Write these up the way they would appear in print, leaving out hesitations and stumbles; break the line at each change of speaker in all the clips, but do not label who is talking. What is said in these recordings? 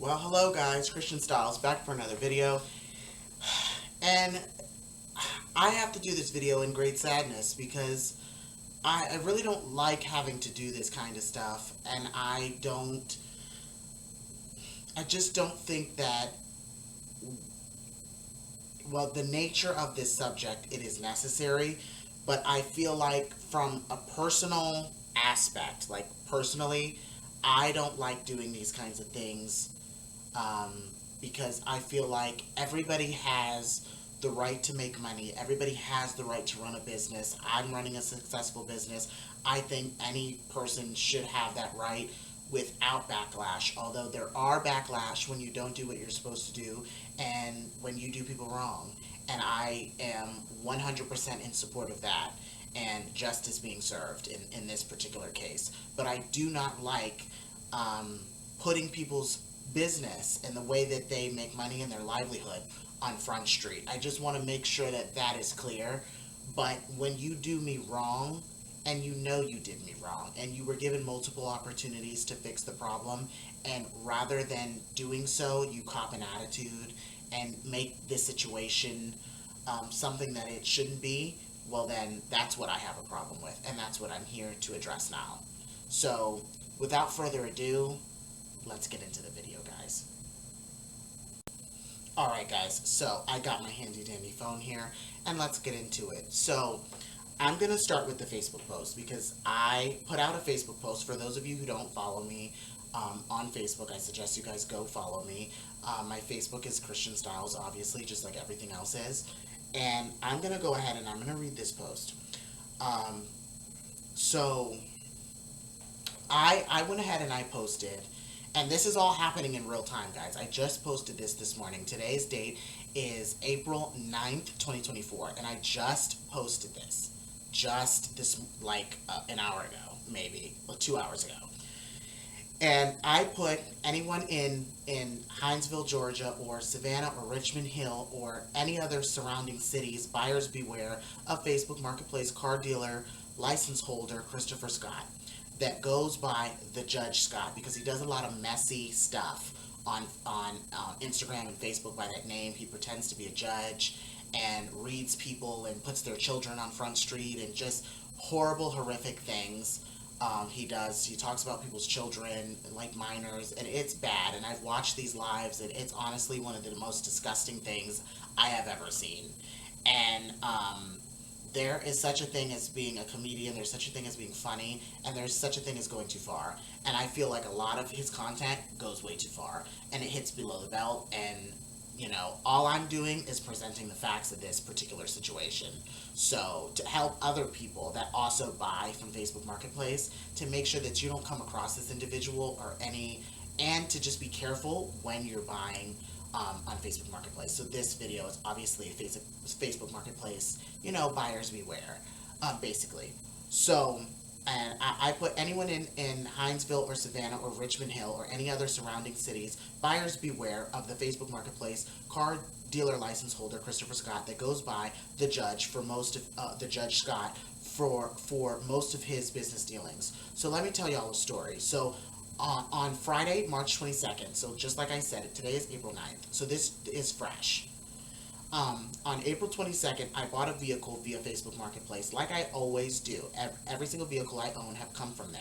Well, hello guys, Christian Styles back for another video. And I have to do this video in great sadness because I really don't like having to do this kind of stuff, and I just don't think that, well, the nature of this subject, it is necessary, but I feel like from a personal aspect, like personally, I don't like doing these kinds of things, um, because I feel like everybody has the right to make money. Everybody has the right to run a business. I'm running a successful business. I think any person should have that right without backlash. Although there are backlash when you don't do what you're supposed to do and when you do people wrong. And I am 100% in support of that and justice being served in this particular case. But I do not like putting people's business and the way that they make money and their livelihood on Front Street. I just want to make sure that that is clear. But when you do me wrong, and you know you did me wrong, and you were given multiple opportunities to fix the problem, and rather than doing so, you cop an attitude and make this situation something that it shouldn't be, well then that's what I have a problem with, and that's what I'm here to address now. So, without further ado, let's get into the video, guys. Alright guys, so I got my handy dandy phone here, and let's get into it. So, I'm going to start with the Facebook post because I put out a Facebook post. For those of you who don't follow me on Facebook, I suggest you guys go follow me. My Facebook is Christian Styles, obviously, just like everything else is. And I'm going to go ahead and I'm going to read this post. So, I went ahead and I posted, and this is all happening in real time, guys. I just posted this morning. Today's date is April 9th, 2024, and I just posted this. Just this, like, an hour ago, maybe, or 2 hours ago. And I put anyone in Hinesville, Georgia, or Savannah, or Richmond Hill, or any other surrounding cities, buyers beware of Facebook Marketplace car dealer license holder Christopher Scott that goes by the Judge Scott, because he does a lot of messy stuff on Instagram and Facebook by that name. He pretends to be a judge and reads people and puts their children on Front Street and just horrible, horrific things. He talks about people's children, like minors, and it's bad. And I've watched these lives, and it's honestly one of the most disgusting things I have ever seen. And there is such a thing as being a comedian, there's such a thing as being funny, and there's such a thing as going too far. And I feel like a lot of his content goes way too far, and it hits below the belt, and you know, all I'm doing is presenting the facts of this particular situation. So, to help other people that also buy from Facebook Marketplace, to make sure that you don't come across this individual and to just be careful when you're buying on Facebook Marketplace. So this video is obviously a Facebook Marketplace, you know, buyers beware, basically. So, and I put anyone in Hinesville or Savannah or Richmond Hill or any other surrounding cities, buyers beware of the Facebook Marketplace car dealer license holder Christopher Scott that goes by the Judge for most of the Judge Scott for most of his business dealings. So let me tell y'all a story. So on Friday, March 22nd, so just like I said, today is April 9th, so this is fresh. On April 22nd, I bought a vehicle via Facebook Marketplace, like I always do. Every single vehicle I own have come from there.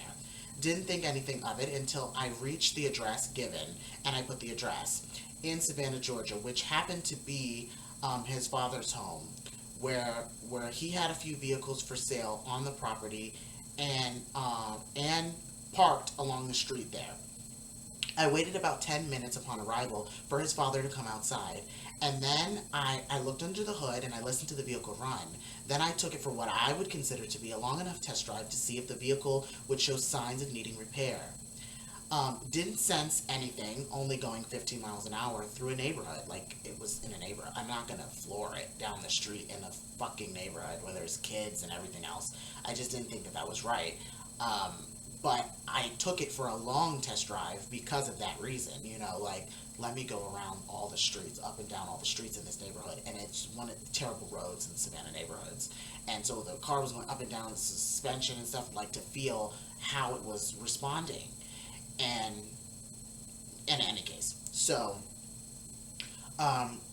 Didn't think anything of it until I reached the address given, and I put the address in Savannah, Georgia, which happened to be his father's home, where he had a few vehicles for sale on the property and parked along the street there. I waited about 10 minutes upon arrival for his father to come outside, and then I looked under the hood and I listened to the vehicle run. Then I took it for what I would consider to be a long enough test drive to see if the vehicle would show signs of needing repair. Didn't sense anything, only going 15 miles an hour through a neighborhood, like it was in a neighborhood. I'm not gonna floor it down the street in a fucking neighborhood where there's kids and everything else. I just didn't think that was right. But I took it for a long test drive because of that reason, you know, like, let me go around all the streets, up and down all the streets in this neighborhood, and it's one of the terrible roads in Savannah neighborhoods. And so the car was going up and down the suspension and stuff, like, to feel how it was responding. And in any case, So,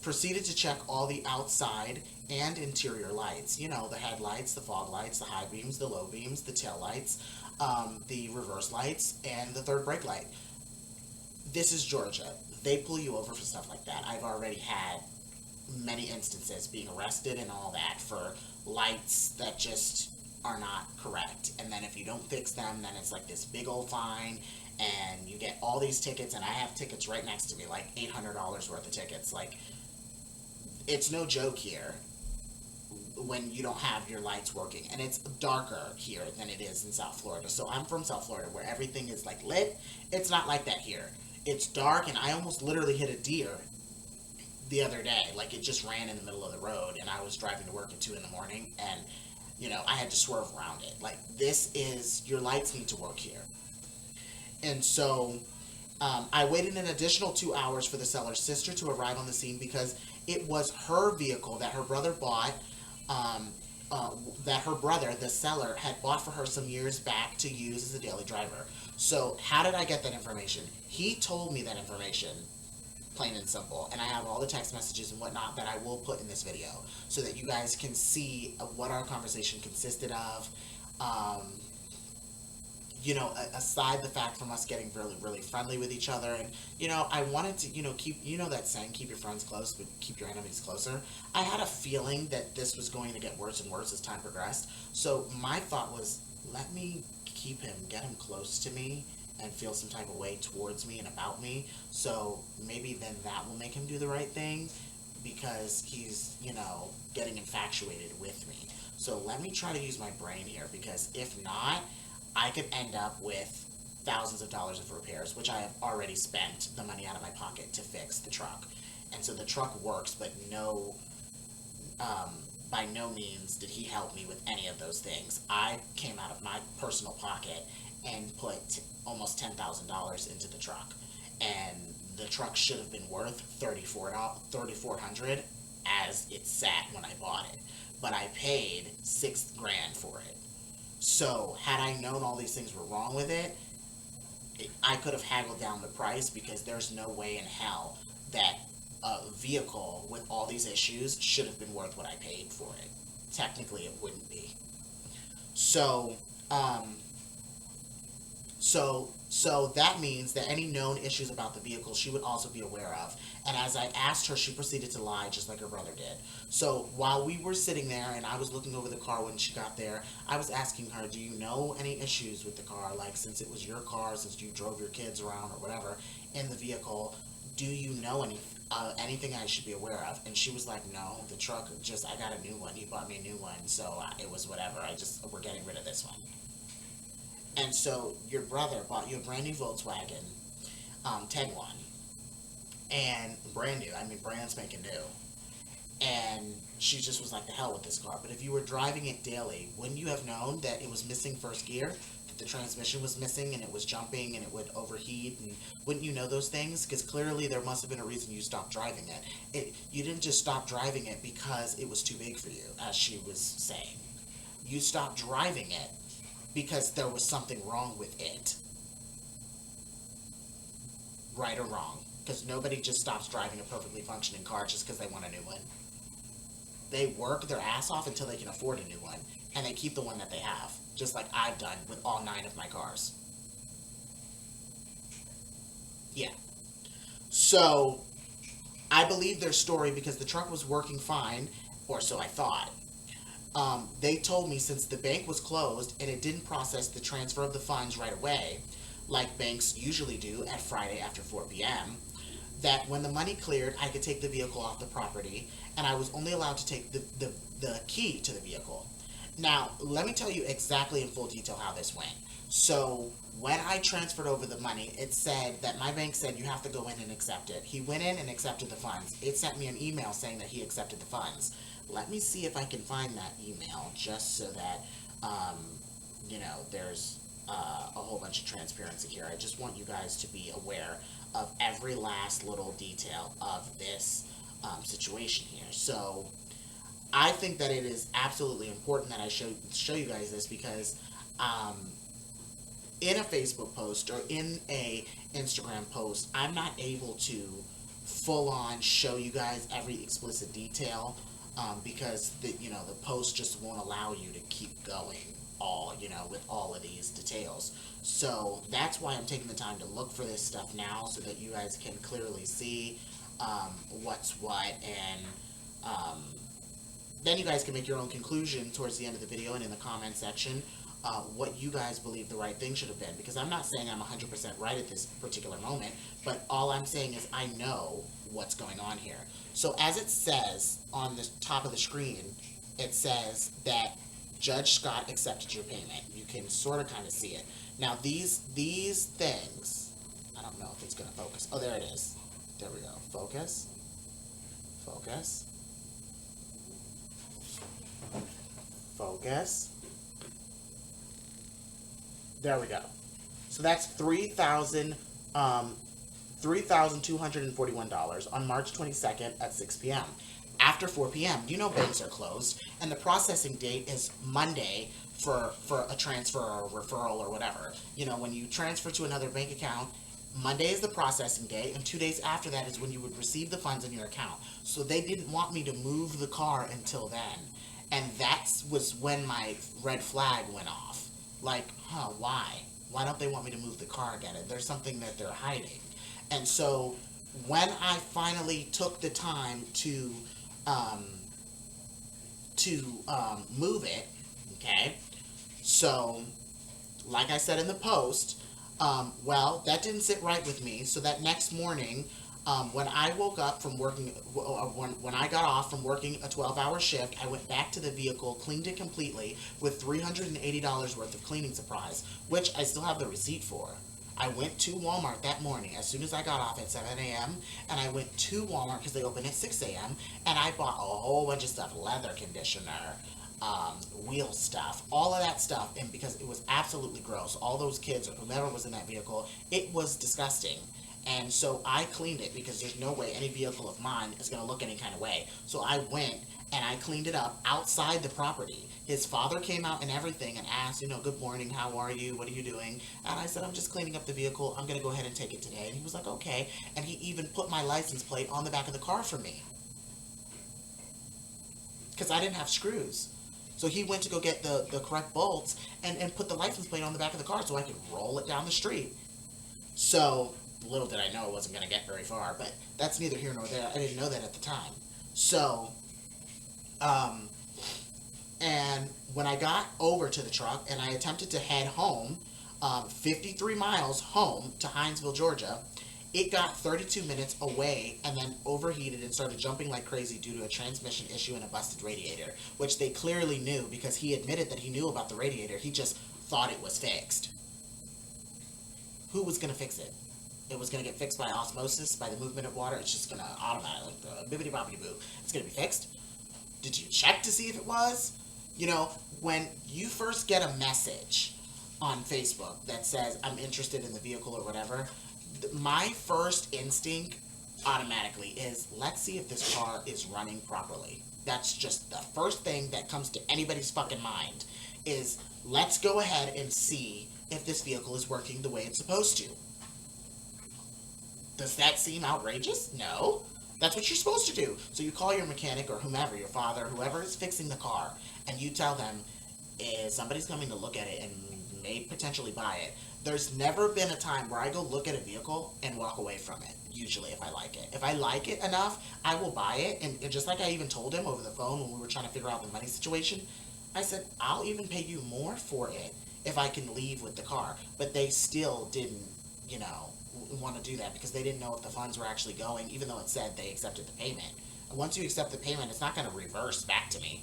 proceeded to check all the outside and interior lights. You know, the headlights, the fog lights, the high beams, the low beams, the tail lights, the reverse lights, and the third brake light. This is Georgia. They pull you over for stuff like that. I've already had many instances being arrested and all that for lights that just are not correct. And then if you don't fix them, then it's like this big old fine, and you get all these tickets. And I have tickets right next to me, like $800 worth of tickets. Like, it's no joke here when you don't have your lights working. And it's darker here than it is in South Florida. So I'm from South Florida where everything is like lit. It's not like that here. It's dark, and I almost literally hit a deer the other day. Like, it just ran in the middle of the road, and I was driving to work at 2 in the morning, and I had to swerve around it. Like, this is, your lights need to work here. And so I waited an additional 2 hours for the seller's sister to arrive on the scene because it was her vehicle that her brother bought, that her brother, the seller, had bought for her some years back to use as a daily driver. So how did I get that information? He told me that information, plain and simple, and I have all the text messages and whatnot that I will put in this video so that you guys can see what our conversation consisted of. Aside the fact from us getting really, really friendly with each other, and I wanted to, keep, that saying, keep your friends close, but keep your enemies closer. I had a feeling that this was going to get worse and worse as time progressed. So my thought was, let me get him close to me and feel some type of way towards me and about me. So maybe then that will make him do the right thing, because he's, getting infatuated with me. So let me try to use my brain here, because if not, I could end up with thousands of dollars of repairs, which I have already spent the money out of my pocket to fix the truck. And so the truck works, but by no means did he help me with any of those things. I came out of my personal pocket and put almost $10,000 into the truck. And the truck should have been worth $3,400 as it sat when I bought it. But I paid $6,000 for it. So had I known all these things were wrong with it, I could have haggled down the price, because there's no way in hell that a vehicle with all these issues should have been worth what I paid for it. Technically, it wouldn't be. So that means that any known issues about the vehicle she would also be aware of. And as I asked her, she proceeded to lie, just like her brother did. So while we were sitting there and I was looking over the car when she got there, I was asking her, do you know any issues with the car? Like, since it was your car, since you drove your kids around or whatever in the vehicle, do you know anything I should be aware of? And she was like, no, the truck, I got a new one. He bought me a new one, so it was whatever. We're getting rid of this one. And so your brother bought you a brand new Volkswagen Tiguan, and brand new, brand spanking new. And she just was like, the hell with this car. But if you were driving it daily, wouldn't you have known that it was missing first gear, that the transmission was missing and it was jumping and it would overheat? And wouldn't you know those things? Because clearly there must have been a reason you stopped driving it. You didn't just stop driving it because it was too big for you, as she was saying. You stopped driving it because there was something wrong with it. Right or wrong? Because nobody just stops driving a perfectly functioning car just because they want a new one. They work their ass off until they can afford a new one, and they keep the one that they have, just like I've done with all 9 of my cars. Yeah. So, I believe their story because the truck was working fine, or so I thought. They told me since the bank was closed and it didn't process the transfer of the funds right away, like banks usually do at Friday after 4 p.m., that when the money cleared, I could take the vehicle off the property, and I was only allowed to take the key to the vehicle. Now, let me tell you exactly in full detail how this went. So, when I transferred over the money, it said that my bank said you have to go in and accept it. He went in and accepted the funds. It sent me an email saying that he accepted the funds. Let me see if I can find that email, just so that, there's a whole bunch of transparency here. I just want you guys to be aware of every last little detail of this situation here. So, I think that it is absolutely important that I show you guys this, because in a Facebook post or in a Instagram post, I'm not able to full on show you guys every explicit detail, because the post just won't allow you to keep going with all of these details. So that's why I'm taking the time to look for this stuff now, so that you guys can clearly see what's what, and then you guys can make your own conclusion towards the end of the video and in the comment section, what you guys believe the right thing should have been. Because I'm not saying I'm 100% right at this particular moment, but all I'm saying is I know what's going on here. So as it says on the top of the screen, it says that Judge Scott accepted your payment. You can sort of kind of see it. Now these things, I don't know if it's going to focus. Oh, there it is. There we go. Focus. Focus. Focus. There we go. So that's $3,241 on March 22nd at 6 p.m. After 4 p.m., banks are closed, and the processing date is Monday for a transfer or a referral or whatever. When you transfer to another bank account, Monday is the processing day, and 2 days after that is when you would receive the funds in your account. So they didn't want me to move the car until then. And that was when my red flag went off. Like, why? Why don't they want me to move the car again? There's something that they're hiding. And so when I finally took the time to move it, okay, so like I said in the post, that didn't sit right with me. So that next morning, when I woke up from working, when I got off from working a 12-hour shift, I went back to the vehicle, cleaned it completely with $380 worth of cleaning supplies, which I still have the receipt for. I went to Walmart that morning as soon as I got off at 7 a.m. and I went to Walmart because they open at 6 a.m. and I bought a whole bunch of stuff, leather conditioner, wheel stuff, all of that stuff, and because it was absolutely gross, all those kids or whomever was in that vehicle, it was disgusting. And so I cleaned it because there's no way any vehicle of mine is going to look any kind of way. So I went and I cleaned it up outside the property. His father came out and everything and asked, good morning, how are you? What are you doing? And I said, I'm just cleaning up the vehicle. I'm going to go ahead and take it today. And he was like, okay. And he even put my license plate on the back of the car for me, because I didn't have screws. So he went to go get the correct bolts and put the license plate on the back of the car so I could roll it down the street. So little did I know it wasn't going to get very far, but that's neither here nor there. I didn't know that at the time. So, and when I got over to the truck and I attempted to head home, 53 miles home to Hinesville, Georgia, it got 32 minutes away and then overheated and started jumping like crazy due to a transmission issue and a busted radiator, which they clearly knew because he admitted that he knew about the radiator. He just thought it was fixed. Who was going to fix it? It was going to get fixed by osmosis, by the movement of water. It's just going to automatically, bibbidi-bobbidi-boo. It's going to be fixed. Did you check to see if it was? When you first get a message on Facebook that says, I'm interested in the vehicle or whatever, my first instinct automatically is, let's see if this car is running properly. That's just the first thing that comes to anybody's fucking mind, is let's go ahead and see if this vehicle is working the way it's supposed to. Does that seem outrageous? No. That's what you're supposed to do. So you call your mechanic or whomever, your father, whoever is fixing the car, and you tell them, somebody's coming to look at it and may potentially buy it. There's never been a time where I go look at a vehicle and walk away from it, usually, if I like it. If I like it enough, I will buy it. And just like I even told him over the phone when we were trying to figure out the money situation, I said, I'll even pay you more for it if I can leave with the car. But they still didn't, want to do that because they didn't know if the funds were actually going, even though it said they accepted the payment. And once you accept the payment, it's not going to reverse back to me.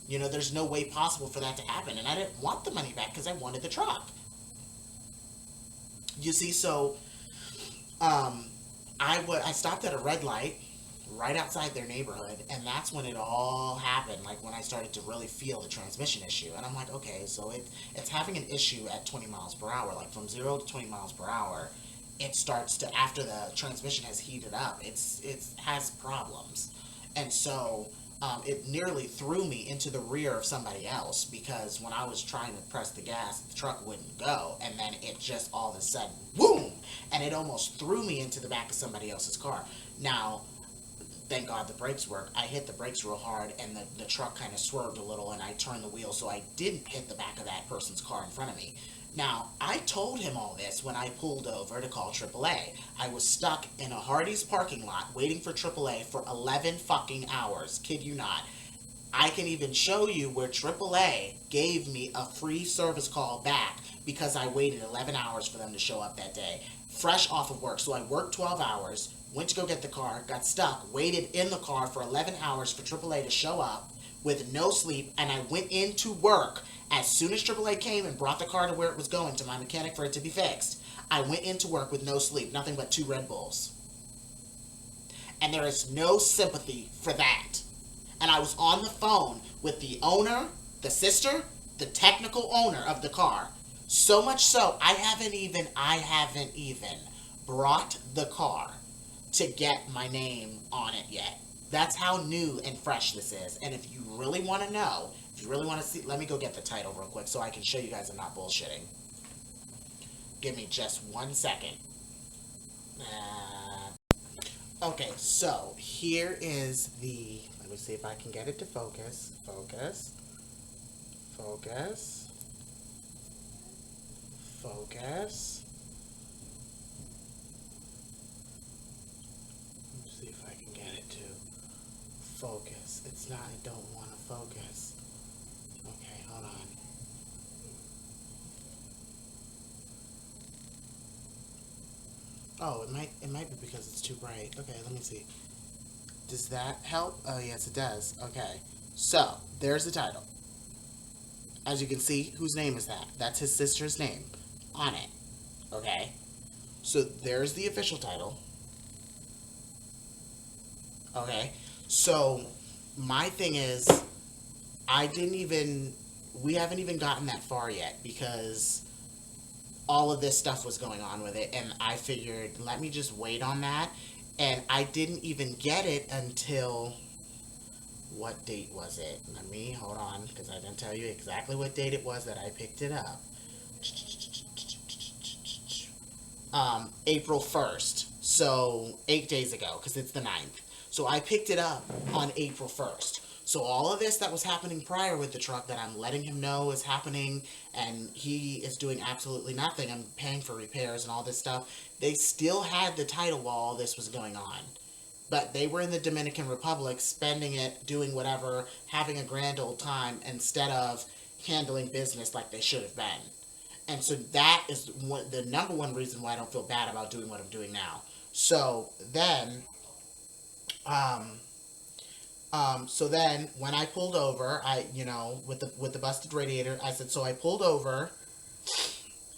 There's no way possible for that to happen. And I didn't want the money back because I wanted the truck. You see, so I stopped at a red light right outside their neighborhood, and that's when it all happened, like when I started to really feel the transmission issue. And I'm like, okay, so it's having an issue at 20 miles per hour, like from 0 to 20 miles per hour. It starts to, after the transmission has heated up, it has problems. And so it nearly threw me into the rear of somebody else because when I was trying to press the gas, the truck wouldn't go, and then it just all of a sudden, boom, and it almost threw me into the back of somebody else's car. Now, thank God the brakes work. I hit the brakes real hard, and the truck kind of swerved a little, and I turned the wheel so I didn't hit the back of that person's car in front of me. Now, I told him all this when I pulled over to call AAA. I was stuck in a Hardee's parking lot waiting for AAA for 11 fucking hours. Kid you not. I can even show you where AAA gave me a free service call back because I waited 11 hours for them to show up that day, fresh off of work. So I worked 12 hours, went to go get the car, got stuck, waited in the car for 11 hours for AAA to show up with no sleep, and I went into work as soon as AAA came and brought the car to where it was going to my mechanic for it to be fixed. I went into work with no sleep, nothing but 2 Red Bulls. And there is no sympathy for that. And I was on the phone with the owner, the sister, the technical owner of the car. So much so, I haven't even brought the car to get my name on it yet. That's how new and fresh this is. And if you really want to know, if you really want to see, let me go get the title real quick so I can show you guys I'm not bullshitting. Give me just 1 second. Okay, so here is the, let me see if I can get it to focus. Focus. Focus. Focus. Let me see if I can get it to focus. It's not, I don't want to focus. Okay, hold on. Oh, it might be because it's too bright. Okay, let me see. Does that help? Oh, yes, it does. Okay. So, there's the title. As you can see, whose name is that? That's his sister's name on it. Okay? So, there's the official title. Okay? So, my thing is, we haven't even gotten that far yet because all of this stuff was going on with it, and I figured, let me just wait on that. And I didn't even get it until, what date was it? Let me, hold on, because I didn't tell you exactly what date it was that I picked it up. April 1st, so 8 days ago, because it's the 9th. So I picked it up on April 1st. So all of this that was happening prior with the truck that I'm letting him know is happening, and he is doing absolutely nothing. I'm paying for repairs and all this stuff. They still had the title while all this was going on. But they were in the Dominican Republic, spending it, doing whatever, having a grand old time, instead of handling business like they should have been. And so that is the number one reason why I don't feel bad about doing what I'm doing now. So then, when I pulled over, with the busted radiator, I said, so I pulled over,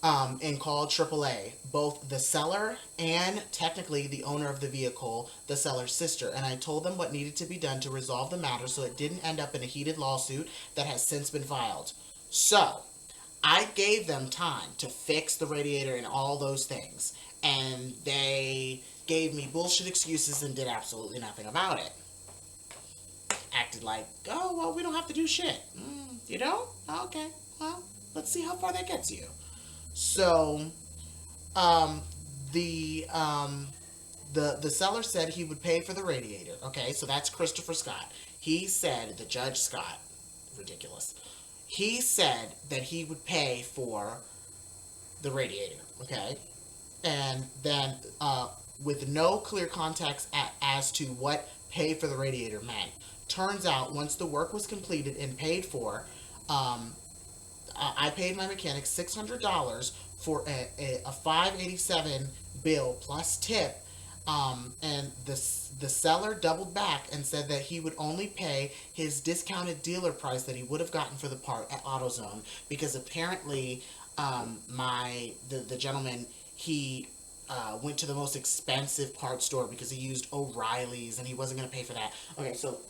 and called AAA, both the seller and technically the owner of the vehicle, the seller's sister. And I told them what needed to be done to resolve the matter so it didn't end up in a heated lawsuit that has since been filed. So, I gave them time to fix the radiator and all those things. And they gave me bullshit excuses and did absolutely nothing about it. Acted like, oh, well, we don't have to do shit. You don't? Okay, well, let's see how far that gets you. So, the seller said he would pay for the radiator. Okay, so that's Christopher Scott. He said, the Judge Scott, ridiculous. He said that he would pay for the radiator. Okay, and then with no clear context as to what pay for the radiator meant. Turns out, once the work was completed and paid for, I paid my mechanic $600 for a $587 bill plus tip, and the seller doubled back and said that he would only pay his discounted dealer price that he would have gotten for the part at AutoZone, because apparently the gentleman, he went to the most expensive parts store because he used O'Reilly's and he wasn't going to pay for that. Okay, so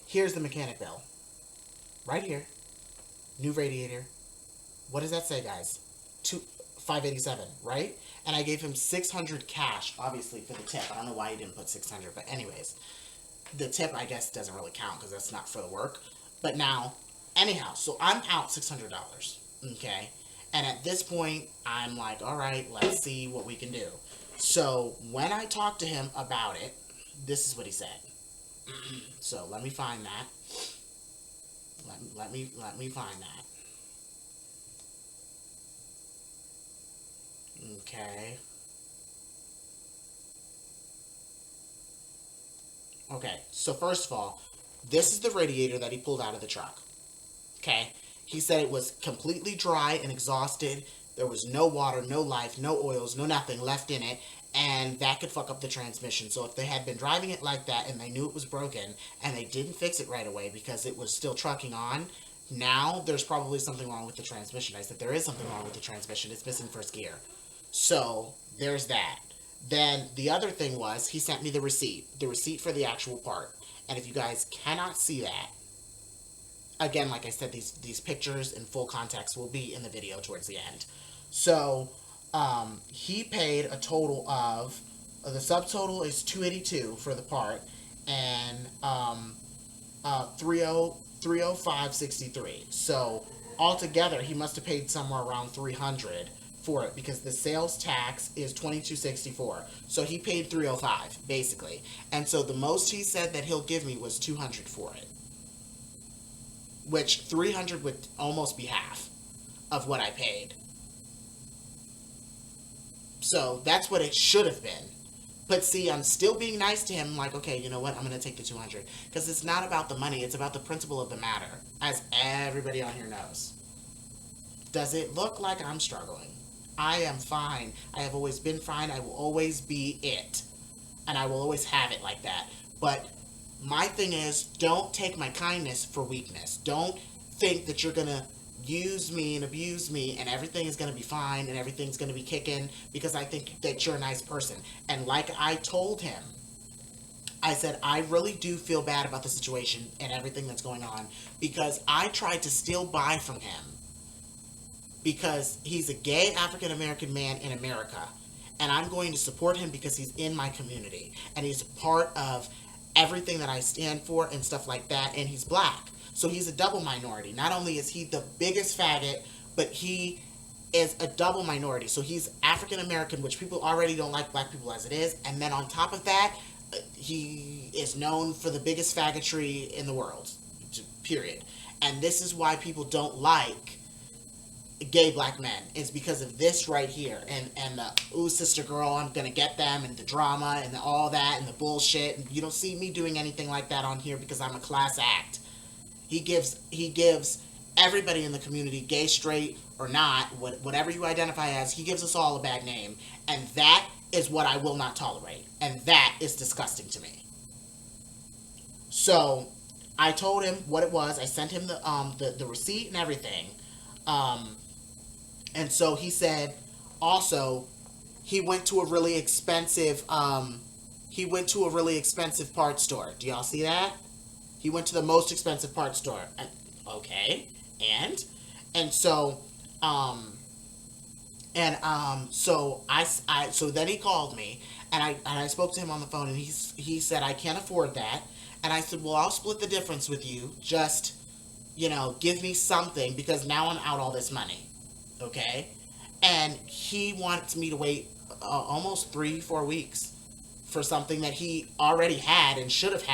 here's the mechanic bill. Right here. New radiator. What does that say, guys? 587, right? And I gave him 600 cash, obviously, for the tip. I don't know why he didn't put 600, but anyways, the tip, I guess, doesn't really count because that's not for the work. But now, anyhow, so I'm out $600, okay? And at this point, I'm like, all right, let's see what we can do. So when I talked to him about it, this is what he said. So let me find that. Let me find that. Okay. Okay, so first of all, this is the radiator that he pulled out of the truck. Okay? He said it was completely dry and exhausted. There was no water, no life, no oils, no nothing left in it, and that could fuck up the transmission. So if they had been driving it like that and they knew it was broken and they didn't fix it right away because it was still trucking on, now there's probably something wrong with the transmission. I said there is something wrong with the transmission. It's missing first gear. So there's that. Then the other thing was he sent me the receipt for the actual part. And if you guys cannot see that, again, like I said, these pictures in full context will be in the video towards the end. So he paid a total of, the subtotal is $282 for the part, and 305.63. So altogether, he must have paid somewhere around $300 for it because the sales tax is $22.64. So he paid $305 basically, and so the most he said that he'll give me was $200 for it, which $300 would almost be half of what I paid. So that's what it should have been. But see, I'm still being nice to him, like, okay, you know what, I'm going to take the $200. Because it's not about the money, it's about the principle of the matter, as everybody on here knows. Does it look like I'm struggling? I am fine. I have always been fine. I will always be it. And I will always have it like that. But my thing is, don't take my kindness for weakness. Don't think that you're going to use me and abuse me and everything is going to be fine and everything's going to be kicking because I think that you're a nice person. And like I told him, I said, I really do feel bad about the situation and everything that's going on because I tried to still buy from him because he's a gay African-American man in America. And I'm going to support him because he's in my community and he's part of everything that I stand for and stuff like that, and he's black. So he's a double minority. Not only is he the biggest faggot, but he is a double minority. So he's African American, which people already don't like black people as it is, and then on top of that, he is known for the biggest faggotry in the world, period. And this is why people don't like gay black men, is because of this right here, and the ooh sister girl, I'm gonna get them, and the drama and all that and the bullshit. And you don't see me doing anything like that on here because I'm a class act. He gives everybody in the community, gay, straight, or not, whatever you identify as, he gives us all a bad name, and that is what I will not tolerate, and that is disgusting to me. So I told him what it was. I sent him the receipt and everything. And so he said, also, he went to a really expensive parts store. Do y'all see that? He went to the most expensive parts store. Okay. And so, so then he called me and I spoke to him on the phone and he said, I can't afford that. And I said, well, I'll split the difference with you. Just, give me something because now I'm out all this money. Okay? And he wants me to wait almost 3-4 weeks for something that he already had and should have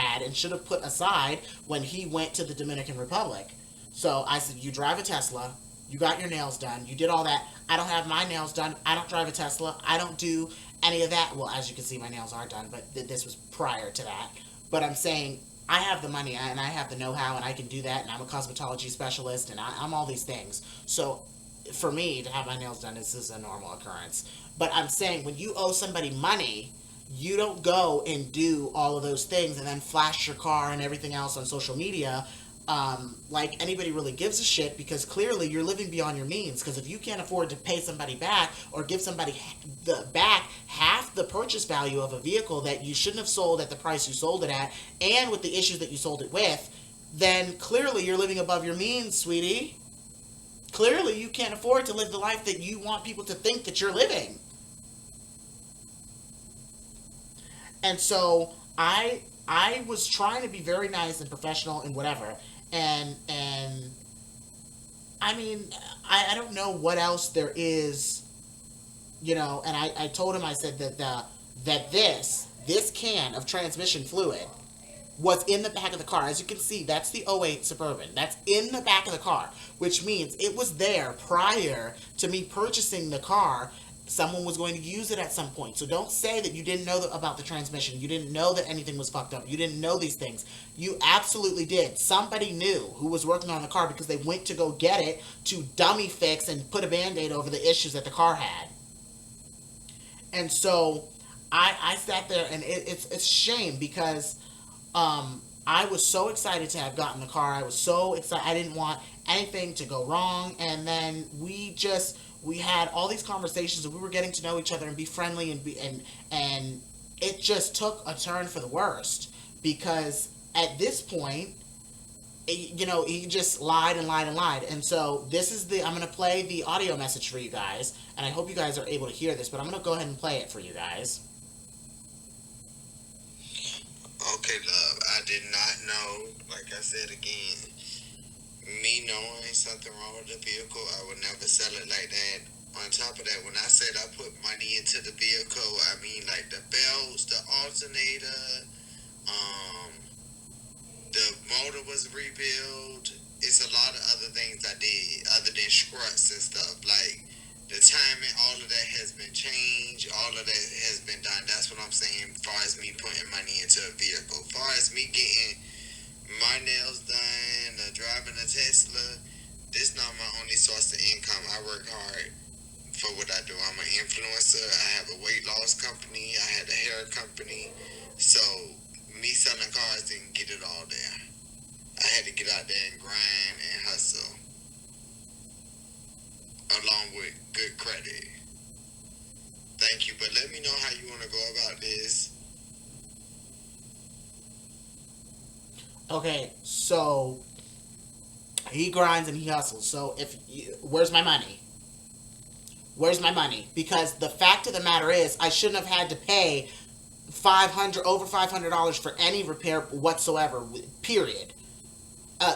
put aside when he went to the Dominican Republic. So I said, you drive a Tesla, you got your nails done, you did all that. I don't have my nails done, I don't drive a Tesla, I don't do any of that. Well, as you can see, my nails are done, but this was prior to that. But I'm saying, I have the money and I have the know-how and I can do that, and I'm a cosmetology specialist and I'm all these things. So for me to have my nails done, this is a normal occurrence. But I'm saying, when you owe somebody money, you don't go and do all of those things and then flash your car and everything else on social media like anybody really gives a shit, because clearly you're living beyond your means. Because if you can't afford to pay somebody back or give somebody back half the purchase value of a vehicle that you shouldn't have sold at the price you sold it at and with the issues that you sold it with, then clearly you're living above your means, sweetie. clearly you can't afford to live the life that you want people to think that you're living. And so I was trying to be very nice and professional and whatever. And I mean, I don't know what else there is, and I told him, I said that this can of transmission fluid was in the back of the car. As you can see, that's the '08 Suburban. That's in the back of the car, which means it was there prior to me purchasing the car. Someone was going to use it at some point. So don't say that you didn't know about the transmission. You didn't know that anything was fucked up. You didn't know these things. You absolutely did. Somebody knew who was working on the car because they went to go get it to dummy fix and put a Band-Aid over the issues that the car had. And so I sat there, and it's a shame because I was so excited to have gotten the car. I was so excited. I didn't want anything to go wrong. And then we had all these conversations, and we were getting to know each other and be friendly, and it just took a turn for the worst because at this point, he just lied and lied and lied. And so I'm going to play the audio message for you guys, and I hope you guys are able to hear this, but I'm going to go ahead and play it for you guys.
Okay, love, I did not know, like I said again, me knowing something wrong with the vehicle, I would never sell it like that. On top of that, when I said I put money into the vehicle, I mean like the belts, the alternator, the motor was rebuilt. It's a lot of other things I did other than struts and stuff. Like the timing, all of that has been changed. All of that has been done. That's what I'm saying as far as me putting money into a vehicle. As far as me getting my nails done, driving a Tesla, this is not my only source of income. I work hard for what I do. I'm an influencer. I have a weight loss company. I had a hair company. So me selling cars didn't get it all there. I had to get out there and grind and hustle, along with good credit. Thank you, but let me know how you want to go about this.
Okay, so he grinds and he hustles. So where's my money? Where's my money? Because the fact of the matter is, I shouldn't have had to pay over $500 for any repair whatsoever. Period.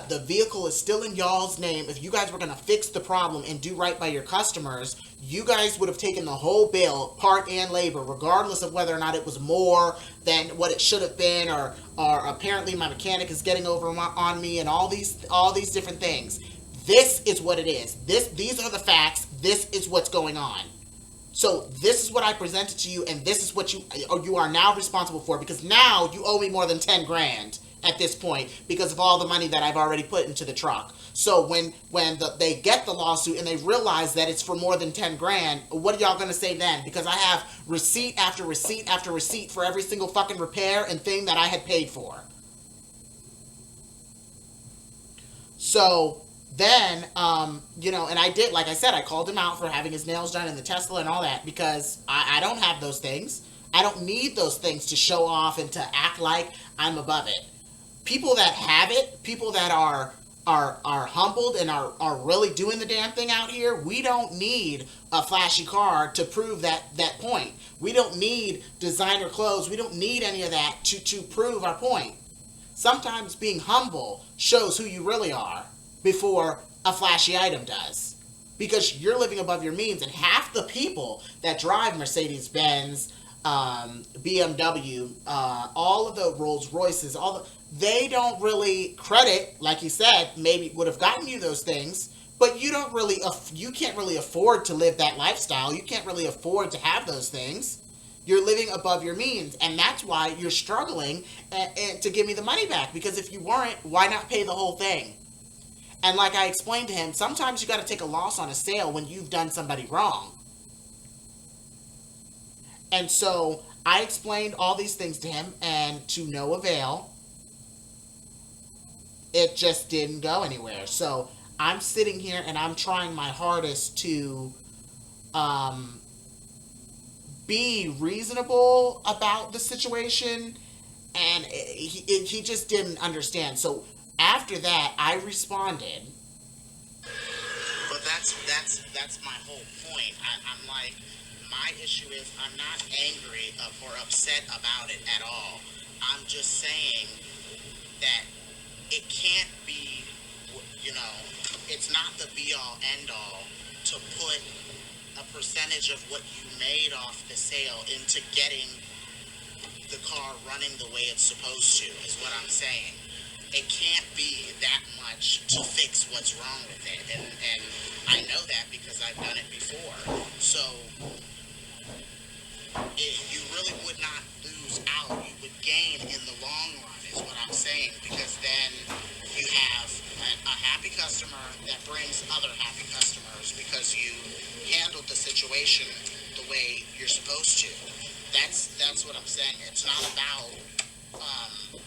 The vehicle is still in y'all's name. If you guys were going to fix the problem and do right by your customers, you guys would have taken the whole bill, part and labor, regardless of whether or not it was more than what it should have been, or apparently my mechanic is getting over on me, and all these different things. This is what it is. These are the facts. This is what's going on. So this is what I presented to you, and this is what you are now responsible for, because now you owe me more than 10 grand at this point because of all the money that I've already put into the truck. So when they get the lawsuit and they realize that it's for more than 10 grand, what are y'all going to say then? Because I have receipt after receipt after receipt for every single fucking repair and thing that I had paid for. So then, and I did, like I said, I called him out for having his nails done in the Tesla and all that, because I don't have those things. I don't need those things to show off and to act like I'm above it. People that have it, people that are humbled and are really doing the damn thing out here, we don't need a flashy car to prove that point. We don't need designer clothes. We don't need any of that to prove our point. Sometimes being humble shows who you really are before a flashy item does. Because you're living above your means, and half the people that drive Mercedes-Benz, BMW, all of the Rolls Royces, they don't really credit, like you said, maybe would have gotten you those things, but you can't really afford to live that lifestyle. You can't really afford to have those things. You're living above your means, and that's why you're struggling to give me the money back, because if you weren't, why not pay the whole thing? And like I explained to him, sometimes you got to take a loss on a sale when you've done somebody wrong. And so I explained all these things to him, and to no avail. It just didn't go anywhere. So I'm sitting here and I'm trying my hardest to be reasonable about the situation, and he just didn't understand. So after that, I responded.
But that
that's my whole point. I'm like, my issue is I'm not angry or upset about it at all. I'm just saying that it can't be, you know, it's not the be all end all to put a percentage of what you made off the sale into getting the car running the way it's supposed to, is what I'm saying. It can't be that much to fix what's wrong with it. And I know that because I've done it before. So you really would not lose out. You would gain in the long run, is what I'm saying, because then you have a happy customer that brings other happy customers because you handled the situation the way you're supposed to. That's what I'm saying. Um,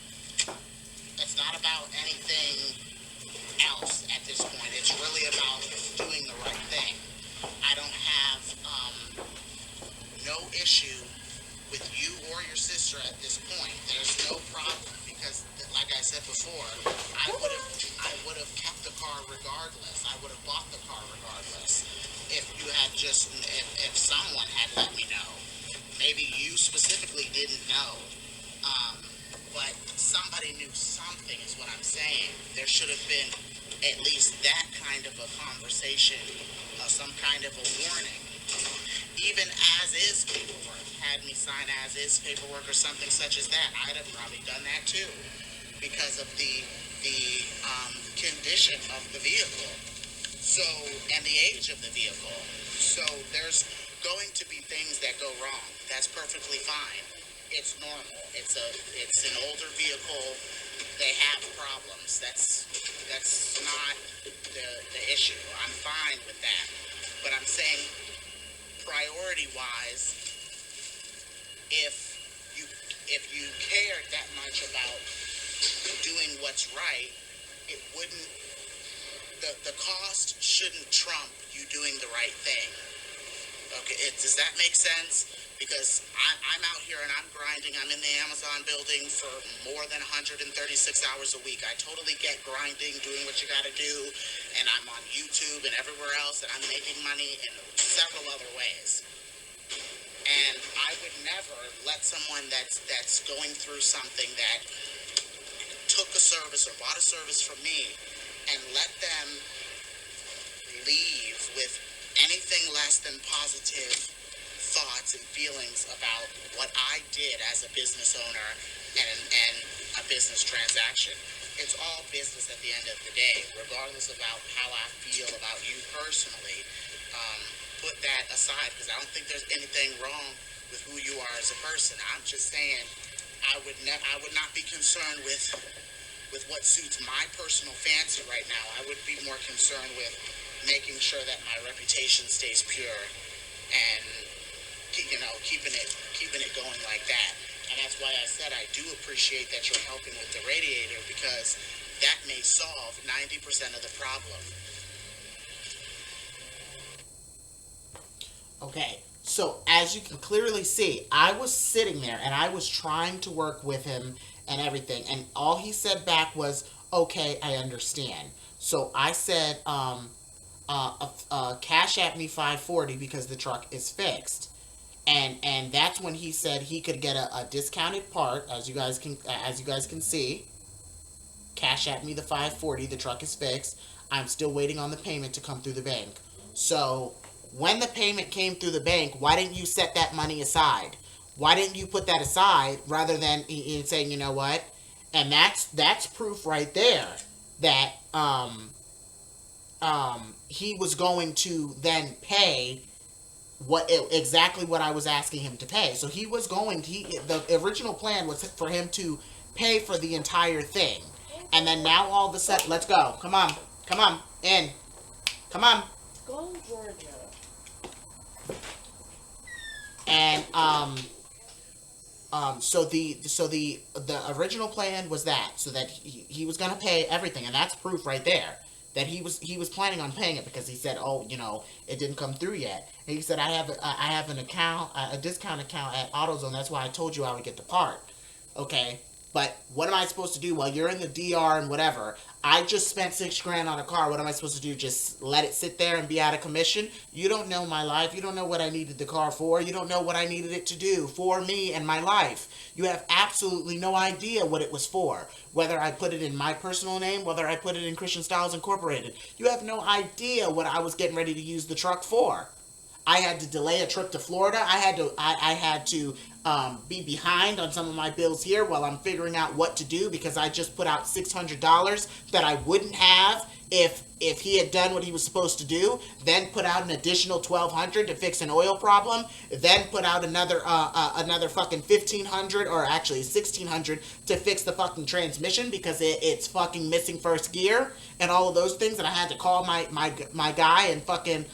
it's not about anything else at this point. It's really about doing the right thing. I don't have no issue with you or your sister at this point. There's no problem because, like I said before, I would have kept the car regardless. I would have bought the car regardless if you had just if someone had let me know. Maybe you specifically didn't know, um, but somebody knew something. Is what I'm saying. There should have been at least that kind of a conversation, some kind of a warning. Even as is paperwork, had me sign as is paperwork or something such as that, I'd have probably done that too, because of the condition of the vehicle. So, and the age of the vehicle. So there's going to be things that go wrong. That's perfectly fine. It's normal. It's an older vehicle. They have problems. That's not the issue. I'm fine with that. But I'm saying, priority wise, if you cared that much about doing what's right, it wouldn't the cost shouldn't trump you doing the right thing. Okay, does that make sense? Because I'm out here and I'm grinding. I'm in the Amazon building for more than 136 hours a week. I totally get grinding, doing what you got to do, and I'm on YouTube and everywhere else, and I'm making money in several other ways. And I would never let someone that's going through something, that took a service or bought a service from me, and let them leave with anything less than positive thoughts and feelings about what I did as a business owner and a business transaction. It's all business at the end of the day, regardless about how I feel about you personally. Put that aside, because I don't think there's anything wrong with who you are as a person. I'm just saying I would not be concerned with what suits my personal fancy right now. I would be more concerned with making sure that my reputation stays pure and keeping it going like that. And that's why I said I do appreciate that you're helping with the radiator, because that may solve 90% of the problem. Okay, so as you can clearly see, I was sitting there and I was trying to work with him and everything, and all he said back was, "Okay, I understand." So I said, "Cash at me 540 because the truck is fixed." And that's when he said he could get a discounted part, as you guys can see. Cash at me the 540. The truck is fixed. I'm still waiting on the payment to come through the bank. So when the payment came through the bank, why didn't you set that money aside? Why didn't you put that aside rather than saying, you know what? And that's proof right there that he was going to then pay exactly what I was asking him to pay. So he was going to, the original plan was for him to pay for the entire thing. And then now all of a sudden, let's go. Come on, in. Come on.
Go, Georgia.
And so the original plan was that, so that he was gonna pay everything, and that's proof right there that he was planning on paying it, because he said, "Oh, it didn't come through yet." And he said, "I have an account, a discount account at AutoZone. That's why I told you I would get the part." Okay, but what am I supposed to do? Well, you're in the DR and whatever. I just spent $6 grand on a car. What am I supposed to do? Just let it sit there and be out of commission? You don't know my life. You don't know what I needed the car for. You don't know what I needed it to do for me and my life. You have absolutely no idea what it was for. Whether I put it in my personal name, whether I put it in Christian Styles Incorporated. You have no idea what I was getting ready to use the truck for. I had to delay a trip to Florida. I had to be behind on some of my bills here while I'm figuring out what to do, because I just put out $600 that I wouldn't have if he had done what he was supposed to do. Then put out an additional $1,200 to fix an oil problem. Then put out another fucking $1,500, or actually $1,600, to fix the fucking transmission because it's fucking missing first gear and all of those things. And I had to call my guy in fucking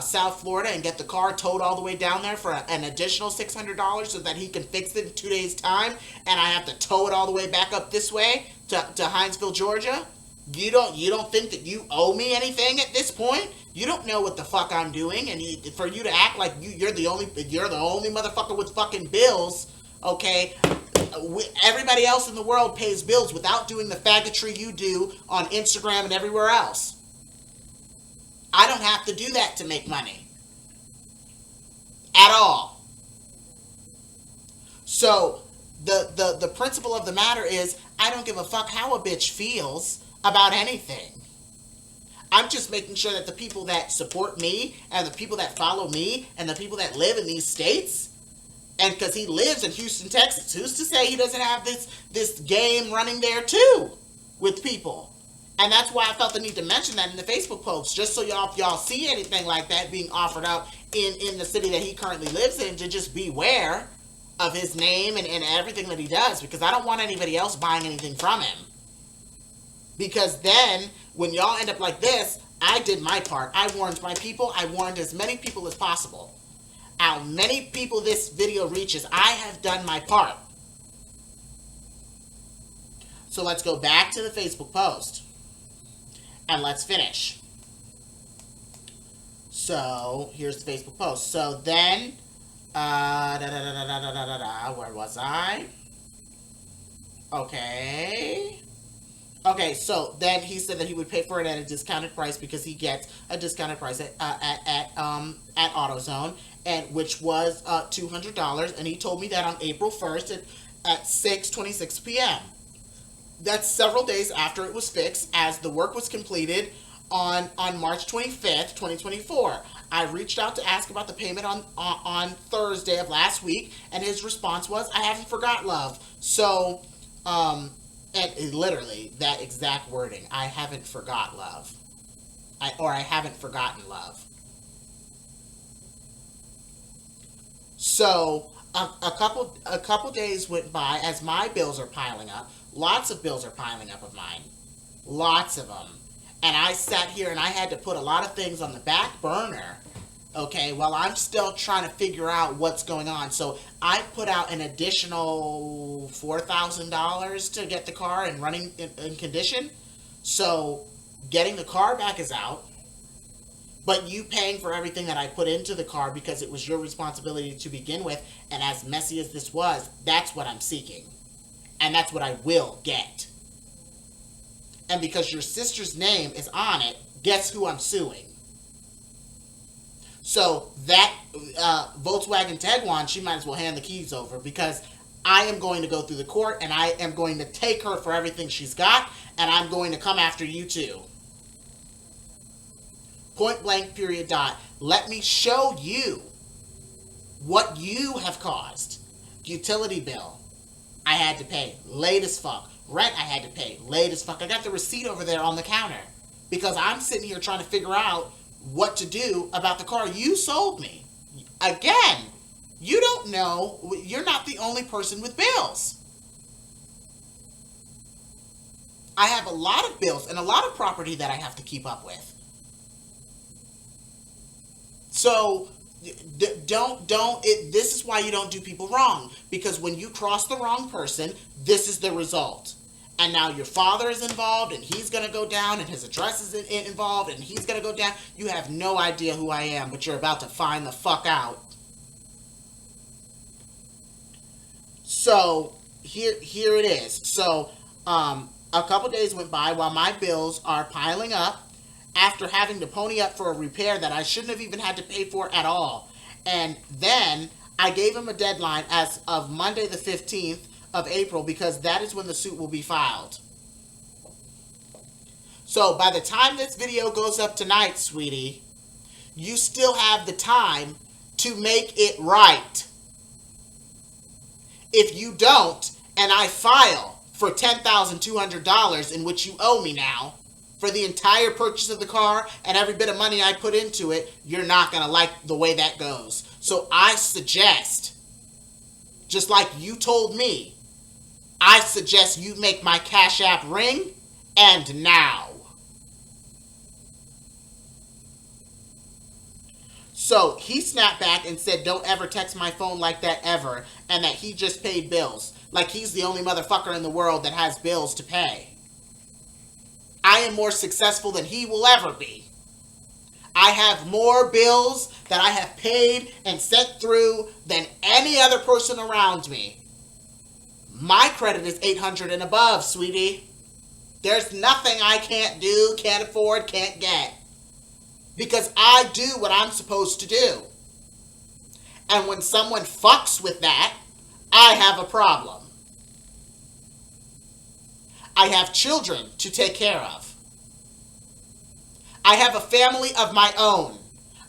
South Florida and get the car towed all the way down there for an additional $600 so that he can fix it in 2 days' time, and I have to tow it all the way back up this way to Hinesville, Georgia. You don't think that you owe me anything at this point? You don't know what the fuck I'm doing, and for you to act like you're the only motherfucker with fucking bills, okay? Everybody else in the world pays bills without doing the faggotry you do on Instagram and everywhere else. I don't have to do that to make money. At all. So, the principle of the matter is, I don't give a fuck how a bitch feels about anything. I'm just making sure that the people that support me, and the people that follow me, and the people that live in these states, and because he lives in Houston, Texas, who's to say he doesn't have this game running there too with people? And that's why I felt the need to mention that in the Facebook post, just so if y'all see anything like that being offered up in the city that he currently lives in, to just beware of his name and everything that he does, because I don't want anybody else buying anything from him. Because then, when y'all end up like this, I did my part. I warned my people. I warned as many people as possible. How many people this video reaches, I have done my part. So let's go back to the Facebook post. And let's finish. So, here's the Facebook post. So then, where was I? Okay, so then he said that he would pay for it at a discounted price because he gets a discounted price at AutoZone, and which was $200, and he told me that on April 1st at 6:26 p.m. That's several days after it was fixed, as the work was completed on March 25th, 2024. I reached out to ask about the payment on Thursday of last week, and his response was, "I haven't forgot, love." So, and literally that exact wording, "I haven't forgot, love," I haven't forgotten, love. So a couple days went by as my bills are piling up. Lots of bills are piling up of mine. Lots of them. And I sat here and I had to put a lot of things on the back burner, okay, while I'm still trying to figure out what's going on. So I put out an additional $4,000 to get the car and running in condition. So getting the car back is out, but you paying for everything that I put into the car because it was your responsibility to begin with. And as messy as this was, that's what I'm seeking. And that's what I will get. And because your sister's name is on it, guess who I'm suing? So that Volkswagen Tiguan, she might as well hand the keys over, because I am going to go through the court and I am going to take her for everything she's got, and I'm going to come after you too. Point blank, period, dot. Let me show you what you have caused. Utility bill, I had to pay, late as fuck. Rent, I had to pay, late as fuck. I got the receipt over there on the counter because I'm sitting here trying to figure out what to do about the car you sold me. Again, you don't know, you're not the only person with bills. I have a lot of bills and a lot of property that I have to keep up with. So this is why you don't do people wrong, because when you cross the wrong person, this is the result. And now your father is involved, and he's going to go down, and his address is involved, and he's going to go down. You have no idea who I am, but you're about to find the fuck out. So here it is. So a couple days went by while my bills are piling up after having to pony up for a repair that I shouldn't have even had to pay for at all. And then I gave him a deadline as of Monday the 15th of April because that is when the suit will be filed. So by the time this video goes up tonight, sweetie, you still have the time to make it right. If you don't, and I file for $10,200 in which you owe me now for the entire purchase of the car and every bit of money I put into it, you're not going to like the way that goes. So I suggest, just like you told me, I suggest you make my Cash App ring, and now. So he snapped back and said, don't ever text my phone like that ever, and that he just paid bills. Like he's the only motherfucker in the world that has bills to pay. I am more successful than he will ever be. I have more bills that I have paid and sent through than any other person around me. My credit is 800 and above, sweetie. There's nothing I can't do, can't afford, can't get. Because I do what I'm supposed to do. And when someone fucks with that, I have a problem. I have children to take care of. I have a family of my own.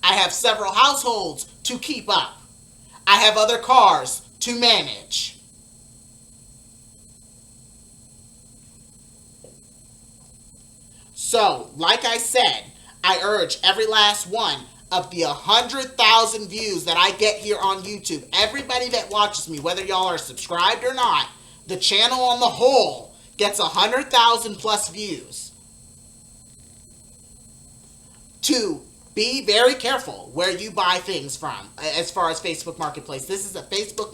I have several households to keep up. I have other cars to manage. So, like I said, I urge every last one of the 100,000 views that I get here on YouTube, everybody that watches me, whether y'all are subscribed or not, the channel on the whole gets 100,000 plus views. To be very careful where you buy things from as far as Facebook Marketplace. This is a Facebook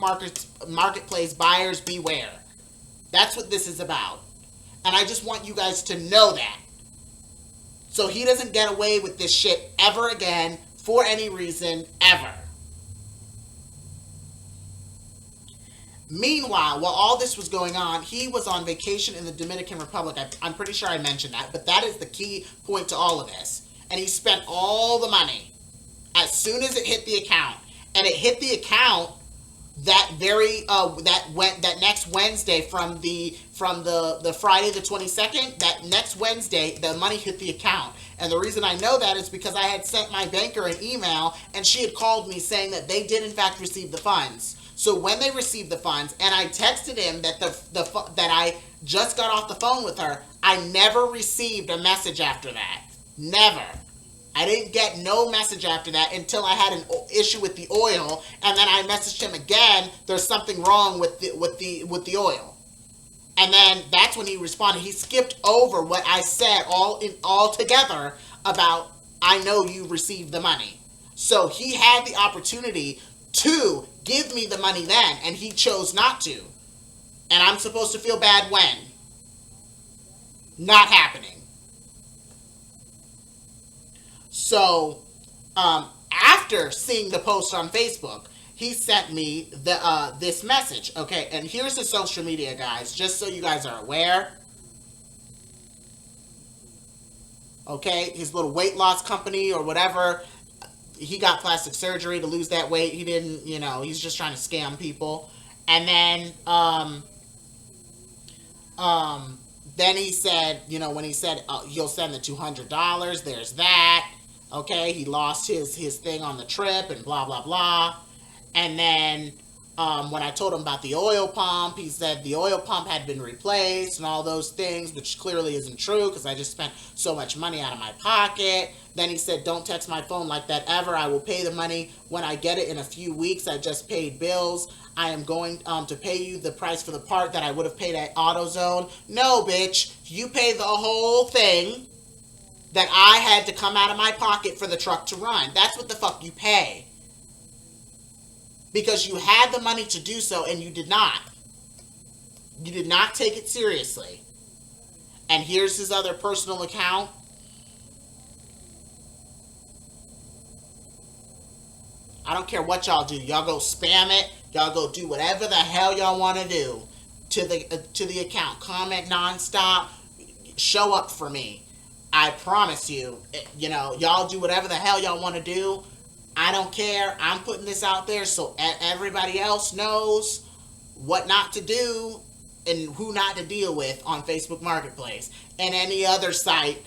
Marketplace, buyers beware. That's what this is about. And I just want you guys to know that. So he doesn't get away with this shit ever again for any reason ever. Meanwhile, while all this was going on, he was on vacation in the Dominican Republic. I'm pretty sure I mentioned that, but that is the key point to all of this. And he spent all the money as soon as it hit the account. And it hit the account that that next Wednesday from the Friday the 22nd, that next Wednesday, the money hit the account. And the reason I know that is because I had sent my banker an email and she had called me saying that they did in fact receive the funds. So when they received the funds, and I texted him that that I just got off the phone with her, I never received a message after that. Never. I didn't get no message after that until I had an issue with the oil, and then I messaged him again. There's something wrong with the oil, and then that's when he responded. He skipped over what I said all together about I know you received the money. So he had the opportunity to give me the money then, and he chose not to. And I'm supposed to feel bad when? Not happening. So, after seeing the post on Facebook, he sent me this message, okay? And here's his social media, guys, just so you guys are aware. Okay, his little weight loss company or whatever, he got plastic surgery to lose that weight. He didn't, he's just trying to scam people. And then he said, when he said he'll send the $200, there's that. Okay, he lost his thing on the trip and blah, blah, blah. And then when I told him about the oil pump, he said the oil pump had been replaced and all those things, which clearly isn't true because I just spent so much money out of my pocket. Then he said, don't text my phone like that ever. I will pay the money when I get it in a few weeks. I just paid bills. I am going to pay you the price for the part that I would have paid at AutoZone. No, bitch. You pay the whole thing that I had to come out of my pocket for the truck to run. That's what the fuck you pay. Because you had the money to do so and you did not. You did not take it seriously. And here's his other personal account. I don't care what y'all do. Y'all go spam it. Y'all go do whatever the hell y'all want to do to the account. Comment nonstop. show up for me. I promise you, you know, y'all do whatever the hell y'all want to do. I don't care. I'm putting this out there so everybody else knows what not to do and who not to deal with on Facebook Marketplace and any other site,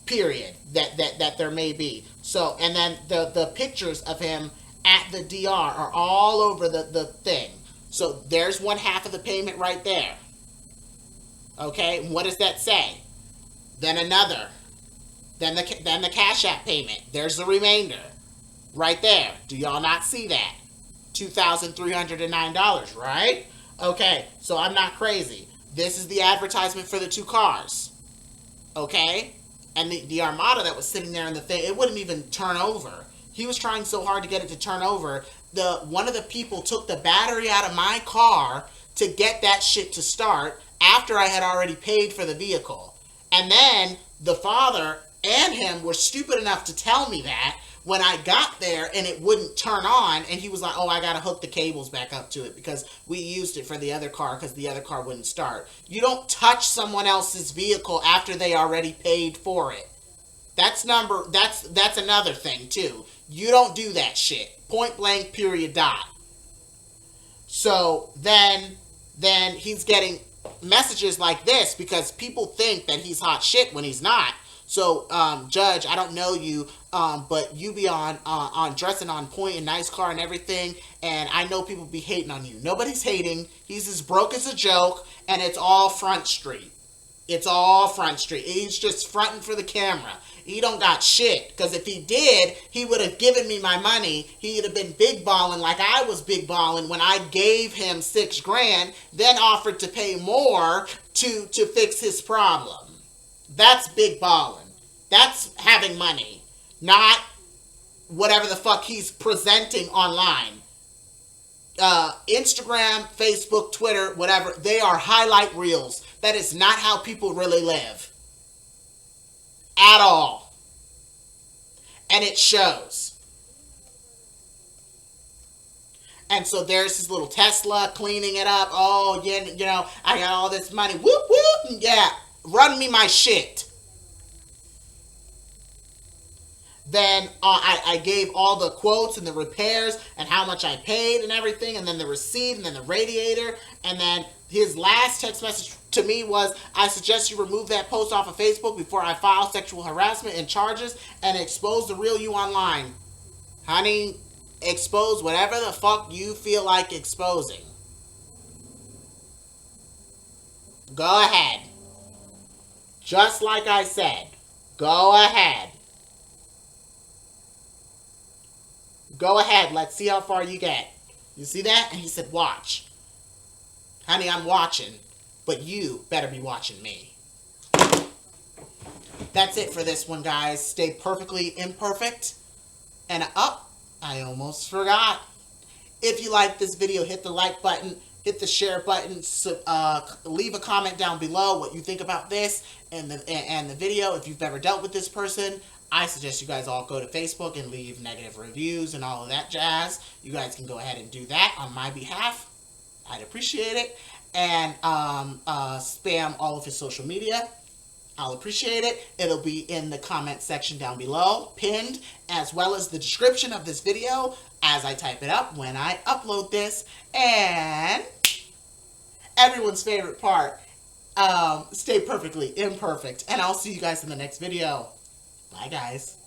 period, that there may be. So, and then the pictures of him at the DR are all over the thing. So there's one half of the payment right there. Okay, what does that say? Then another. Then the Cash App payment. There's the remainder. Right there. Do y'all not see that? $2,309, right? Okay, so I'm not crazy. This is the advertisement for the 2 cars. Okay? And the Armada that was sitting there in the thing, it wouldn't even turn over. He was trying so hard to get it to turn over. One of the people took the battery out of my car to get that shit to start after I had already paid for the vehicle. And then the father and him were stupid enough to tell me that when I got there and it wouldn't turn on, and he was like, oh, I gotta hook the cables back up to it because we used it for the other car because the other car wouldn't start. You don't touch someone else's vehicle after they already paid for it. That's another thing too. You don't do that shit. Point blank, period, dot. So then he's getting messages like this because people think that he's hot shit when he's not. So, Judge, I don't know you, but you be on dressing on point and nice car and everything, and I know people be hating on you. Nobody's hating. He's as broke as a joke, and it's all Front Street. It's all Front Street. He's just fronting for the camera. He don't got shit, because if he did, he would have given me my money. He'd have been big balling like I was big balling when I gave him $6 grand, then offered to pay more to fix his problem. That's big balling. That's having money, not whatever the fuck he's presenting online. Instagram, Facebook, Twitter, whatever, they are highlight reels. That is not how people really live. At all. And it shows. And so there's his little Tesla cleaning it up. Oh, yeah, you know, I got all this money. Whoop, whoop. Yeah, run me my shit. Then I gave all the quotes and the repairs and how much I paid and everything, and then the receipt and then the radiator. And then his last text message to me was, I suggest you remove that post off of Facebook before I file sexual harassment and charges and expose the real you online. Honey, expose whatever the fuck you feel like exposing. Go ahead. Just like I said, go ahead. Go ahead, let's see how far you get. You see that? And he said, watch. Honey, I'm watching, but you better be watching me. That's it for this one, guys. Stay perfectly imperfect. And I almost forgot. If you like this video, hit the like button, hit the share button, leave a comment down below what you think about this and the video. If you've ever dealt with this person, I suggest you guys all go to Facebook and leave negative reviews and all of that jazz. You guys can go ahead and do that on my behalf. I'd appreciate it. And spam all of his social media. I'll appreciate it. It'll be in the comment section down below, pinned, as well as the description of this video as I type it up when I upload this. And everyone's favorite part, stay perfectly imperfect. And I'll see you guys in the next video. Bye, guys.